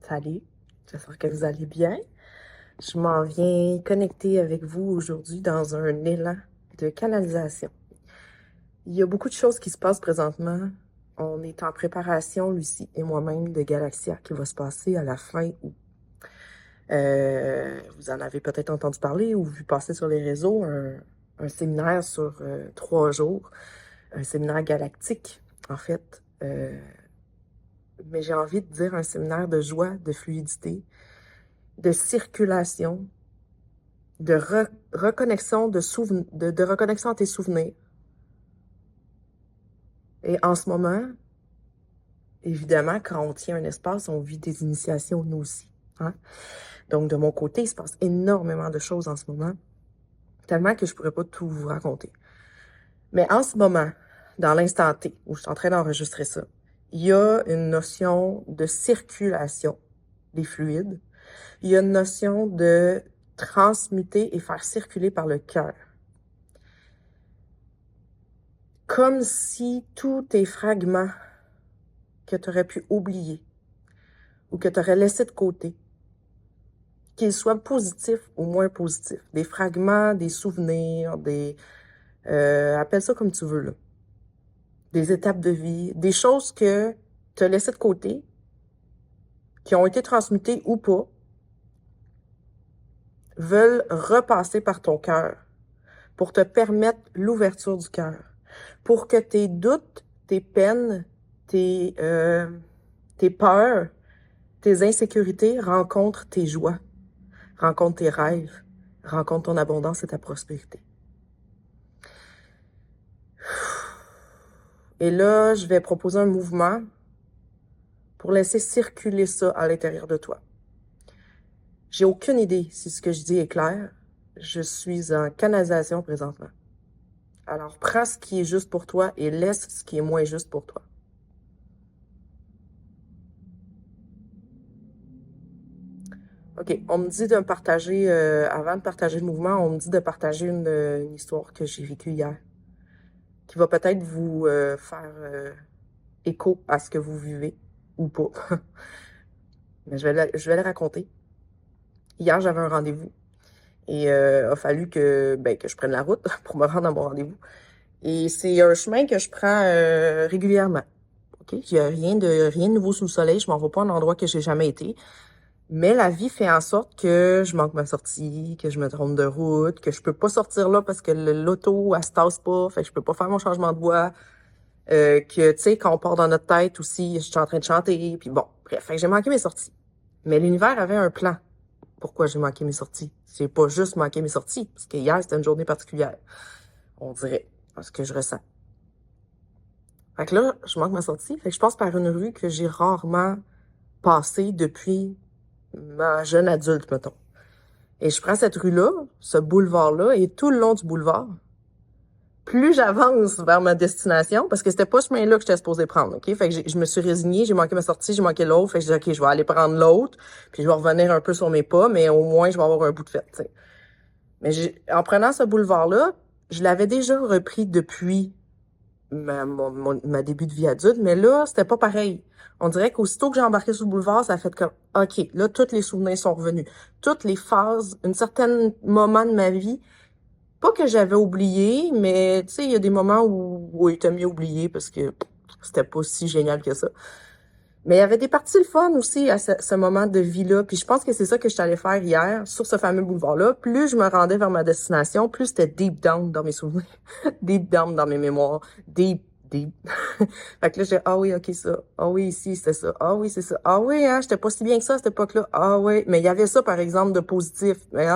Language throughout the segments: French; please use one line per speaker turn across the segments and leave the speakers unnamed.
Salut, j'espère que vous allez bien. Je m'en viens connecter avec vous aujourd'hui dans un élan de canalisation. Il y a beaucoup de choses qui se passent présentement. On est en préparation, Lucie et moi-même, de Galaxia qui va se passer à la fin août. Vous en avez peut-être entendu parler ou vu passer sur les réseaux, un séminaire sur 3 jours, un séminaire galactique, en fait. Mais j'ai envie de dire un séminaire de joie, de fluidité, de circulation, de reconnexion, de reconnexion à tes souvenirs. Et en ce moment, évidemment, quand on tient un espace, on vit des initiations, nous aussi. Hein? Donc, de mon côté, il se passe énormément de choses en ce moment, tellement que je pourrais pas tout vous raconter. Mais en ce moment, dans l'instant T, où je suis en train d'enregistrer ça, il y a une notion de circulation des fluides. Il y a une notion de transmuter et faire circuler par le cœur. Comme si tous tes fragments que tu aurais pu oublier ou que tu aurais laissé de côté, qu'ils soient positifs ou moins positifs, des fragments, des souvenirs, appelle ça comme tu veux, là, des étapes de vie, des choses que tu as laissées de côté, qui ont été transmutées ou pas, veulent repasser par ton cœur pour te permettre l'ouverture du cœur, pour que tes doutes, tes peines, tes peurs, tes insécurités rencontrent tes joies, rencontrent tes rêves, rencontrent ton abondance et ta prospérité. Et là, je vais proposer un mouvement pour laisser circuler ça à l'intérieur de toi. J'ai aucune idée si ce que je dis est clair. Je suis en canalisation présentement. Alors, prends ce qui est juste pour toi et laisse ce qui est moins juste pour toi. OK, on me dit de partager, avant de partager le mouvement, on me dit de partager une histoire que j'ai vécue hier, qui va peut-être vous faire écho à ce que vous vivez, ou pas. Mais je vais le raconter. Hier, j'avais un rendez-vous. Et a fallu que je prenne la route pour me rendre à mon rendez-vous. Et c'est un chemin que je prends régulièrement. OK? Il n'y a rien de nouveau sous le soleil. Je m'en vais pas à un endroit que j'ai jamais été. Mais la vie fait en sorte que je manque ma sortie, que je me trompe de route, que je peux pas sortir là parce que l'auto, elle se tasse pas, fait que je peux pas faire mon changement de voie. Que, tu sais, quand on part dans notre tête aussi, je suis en train de chanter, puis bon, bref, fait que j'ai manqué mes sorties. Mais l'univers avait un plan. Pourquoi j'ai manqué mes sorties? J'ai pas juste manqué mes sorties, parce que hier, c'était une journée particulière, on dirait, parce que je ressens. Fait que là, je manque ma sortie, fait que je passe par une rue que j'ai rarement passée depuis ma jeune adulte, mettons. Et je prends cette rue-là, ce boulevard-là, et tout le long du boulevard, plus j'avance vers ma destination, parce que c'était pas ce chemin-là que j'étais supposée prendre, OK? Fait que je me suis résignée, j'ai manqué ma sortie, j'ai manqué l'autre, fait que je dis, OK, je vais aller prendre l'autre, puis je vais revenir un peu sur mes pas, mais au moins, je vais avoir un bout de fête, tu sais. Mais en prenant ce boulevard-là, je l'avais déjà repris depuis ma début de vie adulte, mais là, c'était pas pareil. On dirait qu'aussitôt que j'ai embarqué sur le boulevard, ça a fait comme, OK, là, tous les souvenirs sont revenus. Toutes les phases, un certain moment de ma vie, pas que j'avais oublié, mais tu sais, il y a des moments où il était mieux oublié parce que c'était pas si génial que ça. Mais il y avait des parties le fun aussi à ce moment de vie-là. Puis je pense que c'est ça que je suis allée faire hier sur ce fameux boulevard-là. Plus je me rendais vers ma destination, plus c'était deep down dans mes souvenirs, deep down dans mes mémoires, deep. Fait que là, j'ai ah oui, ok, ça. Ah oui, ici, c'était ça. Ah oui, c'est ça. Ah oui, hein, j'étais pas si bien que ça à cette époque-là. Ah oui. Mais il y avait ça, par exemple, de positif. Mais,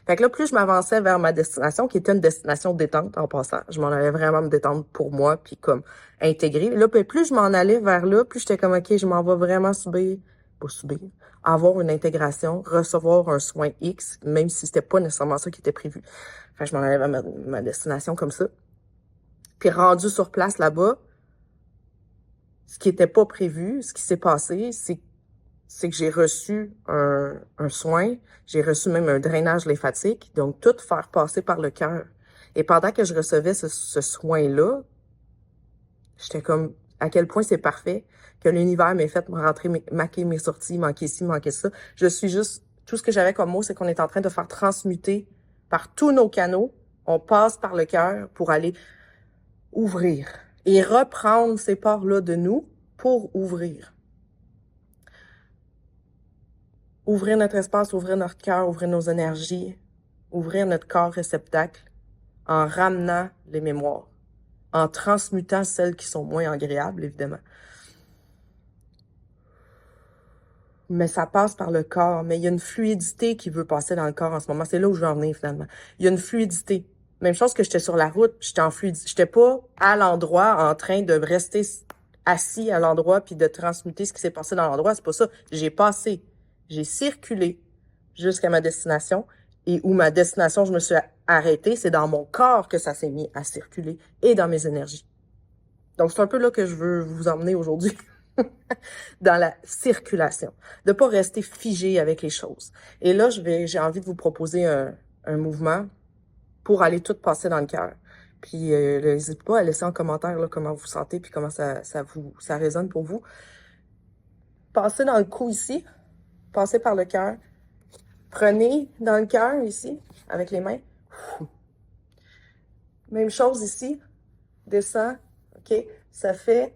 fait que là, plus je m'avançais vers ma destination, qui était une destination détente en passant. Je m'en allais vraiment me détendre pour moi, puis comme intégrer. Là, puis plus je m'en allais vers là, plus j'étais comme, ok, je m'en vais vraiment pas subir, avoir une intégration, recevoir un soin X, même si c'était pas nécessairement ça qui était prévu. Fait que je m'en allais vers ma destination comme ça. Puis rendu sur place là-bas, ce qui était pas prévu, ce qui s'est passé, c'est que j'ai reçu un soin, j'ai reçu même un drainage lymphatique, donc tout faire passer par le cœur. Et pendant que je recevais ce soin-là, j'étais comme, à quel point c'est parfait, que l'univers m'ait fait rentrer, manquer mes sorties, manquer ci, manquer ça. Je suis juste, tout ce que j'avais comme mot, c'est qu'on est en train de faire transmuter par tous nos canaux. On passe par le cœur pour aller ouvrir et reprendre ces parts-là de nous pour ouvrir. Ouvrir notre espace, ouvrir notre cœur, ouvrir nos énergies, ouvrir notre corps réceptacle en ramenant les mémoires, en transmutant celles qui sont moins agréables, évidemment. Mais ça passe par le corps, mais il y a une fluidité qui veut passer dans le corps en ce moment. C'est là où je veux en venir, finalement. Il y a une fluidité. Même chose que j'étais sur la route, j'étais en fluidité. J'étais pas à l'endroit en train de rester assis à l'endroit puis de transmuter ce qui s'est passé dans l'endroit. C'est pas ça. J'ai passé, j'ai circulé jusqu'à ma destination et où ma destination, je me suis arrêtée. C'est dans mon corps que ça s'est mis à circuler et dans mes énergies. Donc, c'est un peu là que je veux vous emmener aujourd'hui. Dans la circulation, de pas rester figé avec les choses. Et là, j'ai envie de vous proposer un mouvement pour aller tout passer dans le cœur. Puis n'hésitez pas à laisser en commentaire là, comment vous sentez puis comment ça résonne pour vous. Passez dans le cou ici, passez par le cœur. Prenez dans le cœur ici, avec les mains. Même chose ici, descend, ok? Ça fait...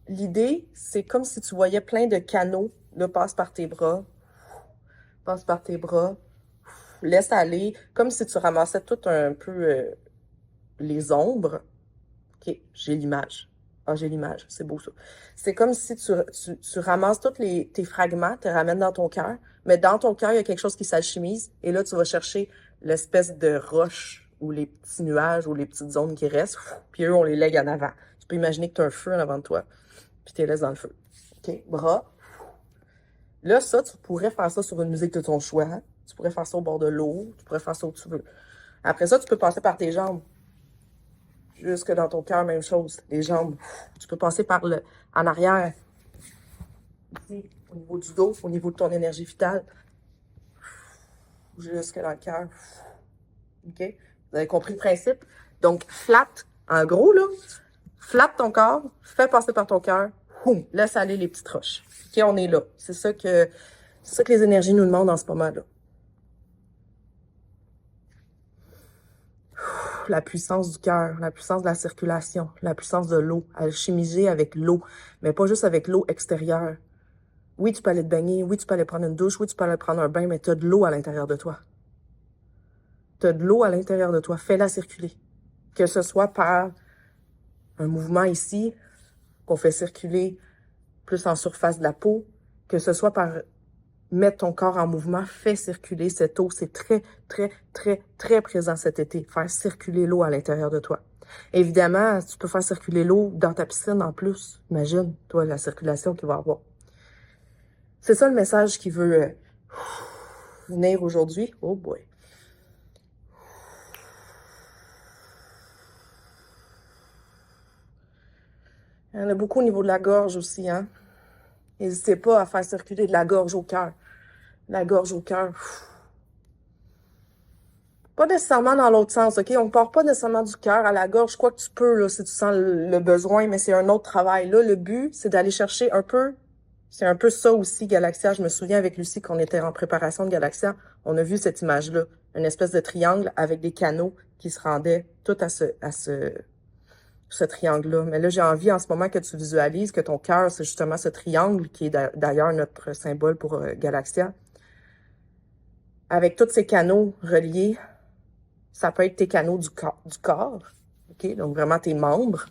L'idée, c'est comme si tu voyais plein de canaux, là, passe par tes bras, laisse aller, comme si tu ramassais tout un peu les ombres. OK, j'ai l'image. Ah, j'ai l'image, c'est beau ça. C'est comme si tu ramasses tous tes fragments, tu les ramènes dans ton cœur, mais dans ton cœur, il y a quelque chose qui s'alchimise, et là, tu vas chercher l'espèce de roche ou les petits nuages ou les petites zones qui restent, puis eux, on les lègue en avant. Tu peux imaginer que tu as un feu en avant de toi. Puis tu les laisses dans le feu. OK? Bras. Là, ça, tu pourrais faire ça sur une musique de ton choix. Hein? Tu pourrais faire ça au bord de l'eau. Tu pourrais faire ça où tu veux. Après ça, tu peux passer par tes jambes. Jusque dans ton cœur, même chose. Les jambes. Tu peux passer par en arrière. Ici, au niveau du dos, au niveau de ton énergie vitale. Jusque dans le cœur. OK? Vous avez compris le principe? Donc, flatte. En gros, là, flatte ton corps, fais passer par ton cœur, laisse aller les petites roches. OK, on est là. C'est ça que les énergies nous demandent en ce moment-là. La puissance du cœur, la puissance de la circulation, la puissance de l'eau, alchimiser avec l'eau, mais pas juste avec l'eau extérieure. Oui, tu peux aller te baigner, oui, tu peux aller prendre une douche, oui, tu peux aller prendre un bain, mais tu as de l'eau à l'intérieur de toi. Tu as de l'eau à l'intérieur de toi, fais-la circuler. Que ce soit par un mouvement ici, qu'on fait circuler plus en surface de la peau, que ce soit par mettre ton corps en mouvement, fais circuler cette eau. C'est très, très, très, très présent cet été. Faire circuler l'eau à l'intérieur de toi. Évidemment, tu peux faire circuler l'eau dans ta piscine en plus. Imagine, toi, la circulation qu'il va y avoir. C'est ça le message qui veut venir aujourd'hui. Oh boy. Il y en a beaucoup au niveau de la gorge aussi, hein. N'hésitez pas à faire circuler de la gorge au cœur. La gorge au cœur. Pas nécessairement dans l'autre sens, OK? On ne part pas nécessairement du cœur à la gorge. Quoi que tu peux, là, si tu sens le besoin, mais c'est un autre travail. Là, le but, c'est d'aller chercher un peu... C'est un peu ça aussi, Galaxia. Je me souviens avec Lucie qu'on était en préparation de Galaxia. On a vu cette image-là. Une espèce de triangle avec des canaux qui se rendaient tout à ce triangle-là. Mais là, j'ai envie en ce moment que tu visualises que ton cœur, c'est justement ce triangle qui est d'ailleurs notre symbole pour Galaxia. Avec tous ces canaux reliés, ça peut être tes canaux du corps, OK? Donc vraiment tes membres,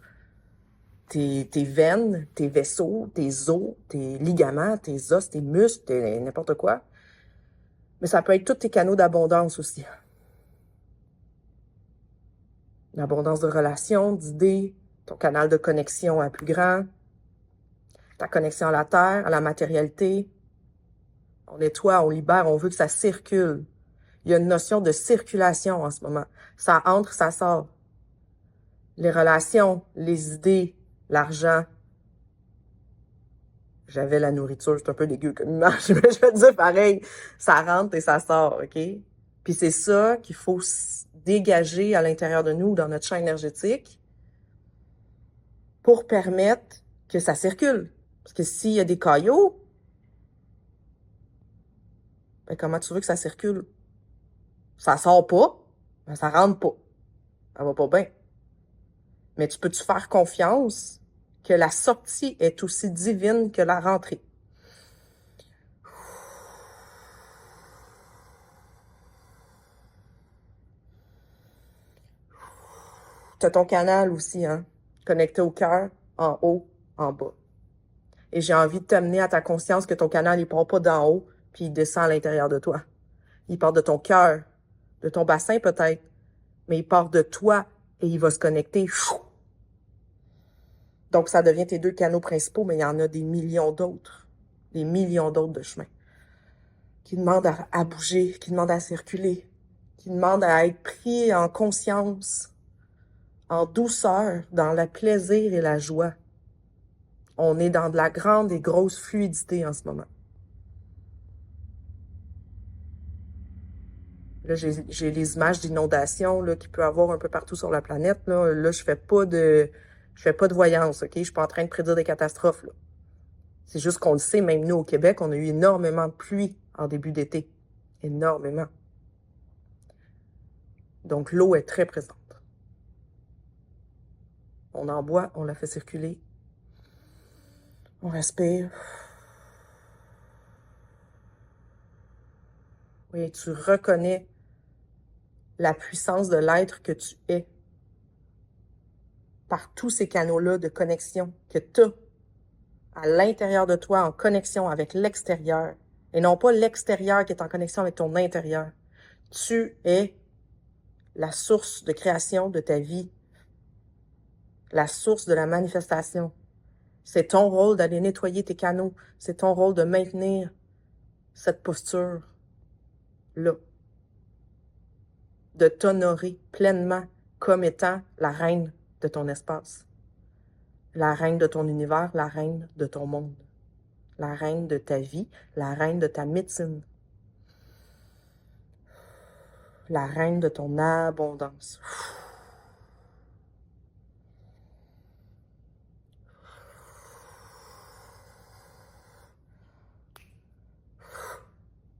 tes veines, tes vaisseaux, tes os, tes ligaments, tes os, tes muscles, n'importe quoi. Mais ça peut être tous tes canaux d'abondance aussi. L'abondance de relations, d'idées, ton canal de connexion à plus grand, ta connexion à la terre, à la matérialité. On nettoie, on libère, on veut que ça circule. Il y a une notion de circulation en ce moment. Ça entre, ça sort. Les relations, les idées, l'argent. J'avais la nourriture, c'est un peu dégueu comme image, mais je veux dire pareil, ça rentre et ça sort, OK? Puis c'est ça qu'il faut dégager à l'intérieur de nous, dans notre champ énergétique, pour permettre que ça circule. Parce que s'il y a des caillots, ben comment tu veux que ça circule? Ça sort pas, ben ça rentre pas. Ça va pas bien. Mais tu peux-tu faire confiance que la sortie est aussi divine que la rentrée? Tu as ton canal aussi, hein? Connecté au cœur, en haut, en bas. Et j'ai envie de t'amener à ta conscience que ton canal, il part pas d'en haut, puis il descend à l'intérieur de toi. Il part de ton cœur, de ton bassin peut-être, mais il part de toi et il va se connecter. Donc, ça devient tes 2 canaux principaux, mais il y en a des millions d'autres de chemins qui demandent à bouger, qui demandent à circuler, qui demandent à être pris en conscience, en douceur, dans le plaisir et la joie. On est dans de la grande et grosse fluidité en ce moment. Là, j'ai les images d'inondations qu'il peut y avoir un peu partout sur la planète. Là, je fais pas de voyance, OK? Je suis pas en train de prédire des catastrophes, là. C'est juste qu'on le sait, même nous au Québec, on a eu énormément de pluie en début d'été. Énormément. Donc, l'eau est très présente. On en boit, on la fait circuler. On respire. Oui, tu reconnais la puissance de l'être que tu es par tous ces canaux-là de connexion que tu as à l'intérieur de toi, en connexion avec l'extérieur, et non pas l'extérieur qui est en connexion avec ton intérieur. Tu es la source de création de ta vie, la source de la manifestation. C'est ton rôle d'aller nettoyer tes canaux, c'est ton rôle de maintenir cette posture-là, de t'honorer pleinement comme étant la reine de ton espace, la reine de ton univers, la reine de ton monde, la reine de ta vie, la reine de ta médecine, la reine de ton abondance.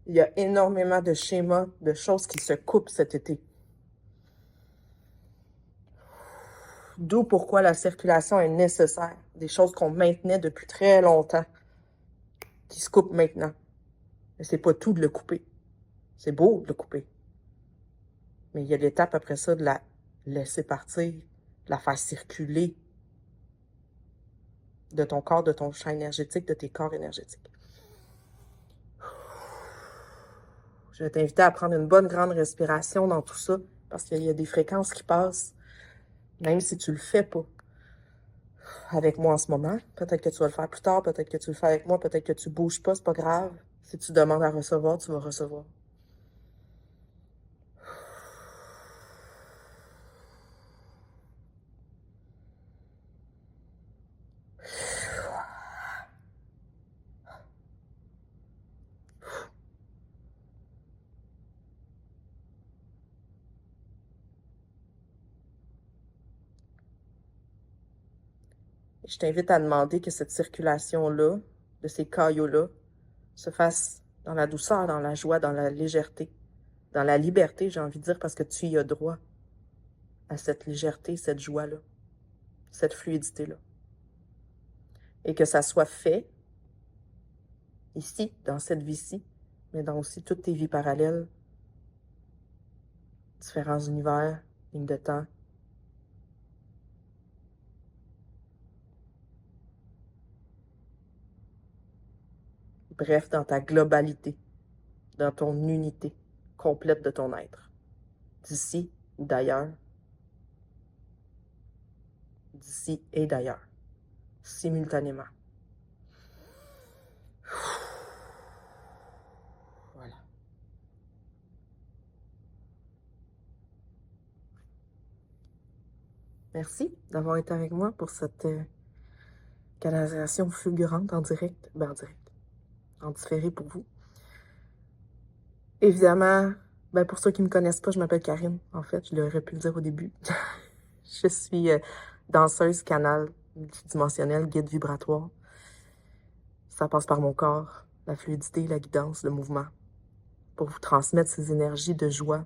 Il y a énormément de schémas, de choses qui se coupent cet été. D'où pourquoi la circulation est nécessaire. Des choses qu'on maintenait depuis très longtemps, qui se coupent maintenant. Mais c'est pas tout de le couper. C'est beau de le couper. Mais il y a l'étape après ça de la laisser partir, de la faire circuler de ton corps, de ton champ énergétique, de tes corps énergétiques. Je vais t'inviter à prendre une bonne grande respiration dans tout ça, parce qu'il y a des fréquences qui passent, même si tu le fais pas avec moi en ce moment. Peut-être que tu vas le faire plus tard, peut-être que tu le fais avec moi, peut-être que tu bouges pas, c'est pas grave. Si tu demandes à recevoir, tu vas recevoir. Je t'invite à demander que cette circulation-là, de ces caillots-là, se fasse dans la douceur, dans la joie, dans la légèreté, dans la liberté, j'ai envie de dire, parce que tu y as droit à cette légèreté, cette joie-là, cette fluidité-là. Et que ça soit fait ici, dans cette vie-ci, mais dans aussi toutes tes vies parallèles, différents univers, lignes de temps. Bref, dans ta globalité, dans ton unité complète de ton être, d'ici ou d'ailleurs, d'ici et d'ailleurs, simultanément. Voilà. Merci d'avoir été avec moi pour cette canalisation fulgurante en direct, en différé pour vous. Évidemment, pour ceux qui ne me connaissent pas, je m'appelle Karine, en fait, je l'aurais pu le dire au début. Je suis danseuse canal multidimensionnel, guide vibratoire. Ça passe par mon corps, la fluidité, la guidance, le mouvement, pour vous transmettre ces énergies de joie,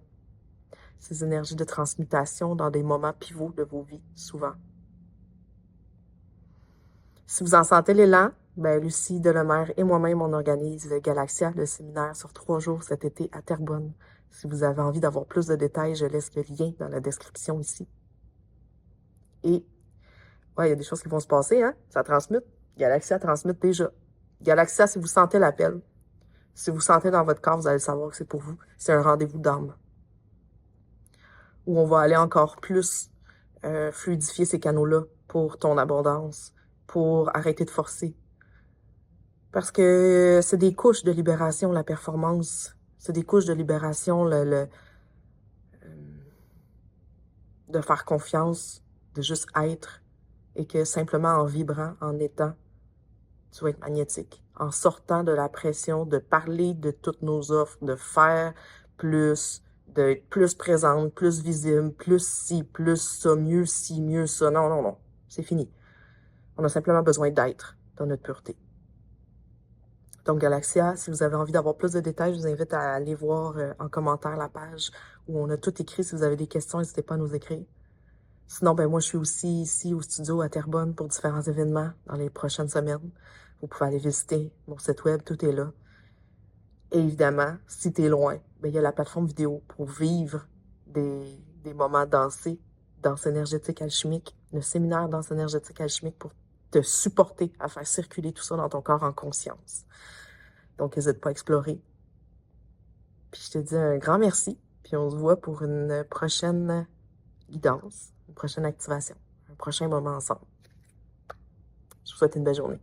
ces énergies de transmutation dans des moments pivots de vos vies, souvent. Si vous en sentez l'élan, Lucie Delemaire et moi-même, on organise Galaxia, le séminaire sur 3 jours cet été à Terrebonne. Si vous avez envie d'avoir plus de détails, je laisse le lien dans la description ici. Et, il y a des choses qui vont se passer, hein? Ça transmute. Galaxia transmute déjà. Galaxia, si vous sentez l'appel, si vous sentez dans votre corps, vous allez savoir que c'est pour vous. C'est un rendez-vous d'âme. Où on va aller encore plus fluidifier ces canaux-là pour ton abondance, pour arrêter de forcer. Parce que c'est des couches de libération, la performance. C'est des couches de libération, de faire confiance, de juste être. Et que simplement en vibrant, en étant, tu vas être magnétique. En sortant de la pression de parler de toutes nos offres, de faire plus, d'être plus présente, plus visible, plus ci, plus ça, mieux ci, mieux ça. Non, non, non. C'est fini. On a simplement besoin d'être dans notre pureté. Donc, Galaxia, si vous avez envie d'avoir plus de détails, je vous invite à aller voir en commentaire la page où on a tout écrit. Si vous avez des questions, n'hésitez pas à nous écrire. Sinon, moi, je suis aussi ici au studio à Terrebonne pour différents événements dans les prochaines semaines. Vous pouvez aller visiter mon site web, tout est là. Et évidemment, si tu es loin, il y a la plateforme vidéo pour vivre des moments dansés, danse énergétique alchimique, le séminaire danse énergétique alchimique pour te supporter à faire circuler tout ça dans ton corps en conscience. Donc, n'hésite pas à explorer. Puis, je te dis un grand merci. Puis, on se voit pour une prochaine guidance, une prochaine activation, un prochain moment ensemble. Je vous souhaite une belle journée.